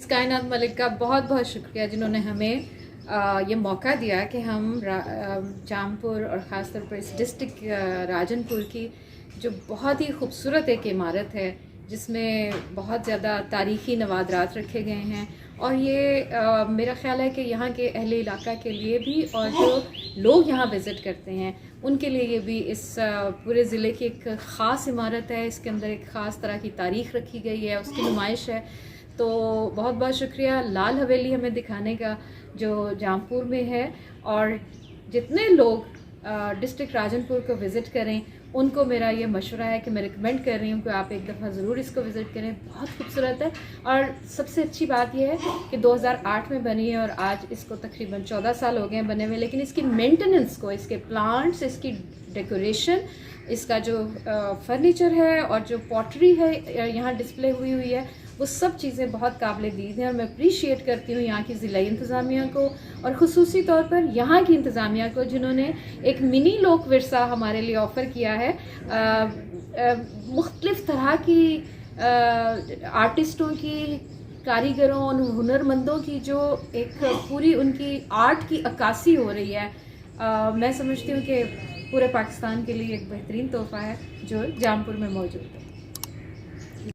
कायनात मलिक का बहुत बहुत शुक्रिया जिन्होंने हमें ये मौका दिया कि हम जामपुर और ख़ास तौर पर इस डिस्ट्रिक्ट राजनपुर की जो बहुत ही खूबसूरत एक इमारत है जिसमें बहुत ज़्यादा तारीख़ी नवादरात रखे गए हैं और ये मेरा ख़्याल है कि यहाँ के अहले इलाका के लिए भी और जो लोग यहाँ विज़िट करते हैं उनके लिए ये भी इस पूरे ज़िले की एक ख़ास इमारत है। इसके अंदर एक ख़ास तरह की तारीख़ रखी गई है, उसकी नुमाइश है। तो बहुत बहुत शुक्रिया लाल हवेली हमें दिखाने का जो जामपुर में है, और जितने लोग डिस्ट्रिक्ट राजनपुर को विज़िट करें उनको मेरा ये मशवरा है कि मैं रिकमेंड कर रही हूँ कि आप एक दफ़ा ज़रूर इसको विज़िट करें। बहुत खूबसूरत है और सबसे अच्छी बात यह है कि 2008 में बनी है और आज इसको तकरीबन 14 साल हो गए हैं बने हुए, लेकिन इसकी मेंटेनेंस को, इसके प्लांट्स, इसकी डेकोरेशन, इसका जो फर्नीचर है और जो पॉटरी है यहाँ डिस्प्ले हुई है, वो सब चीज़ें बहुत काबिल-ए-दीद हैं और मैं अप्रीशिएट करती हूँ यहाँ की ज़िलाई इंतज़ामिया को और ख़ुसूसी तौर पर यहाँ की इंतज़ामिया को जिन्होंने एक मिनी लोक विरसा हमारे लिए ऑफ़र किया है। मुख्तलिफ़ तरह की आर्टिस्टों की, कारीगरों और हुनरमंदों की जो एक पूरी उनकी आर्ट की अक्कासी हो रही है, मैं समझती हूँ कि पूरे पाकिस्तान के लिए एक बेहतरीन तोहफ़ा है जो जामपुर में मौजूद है।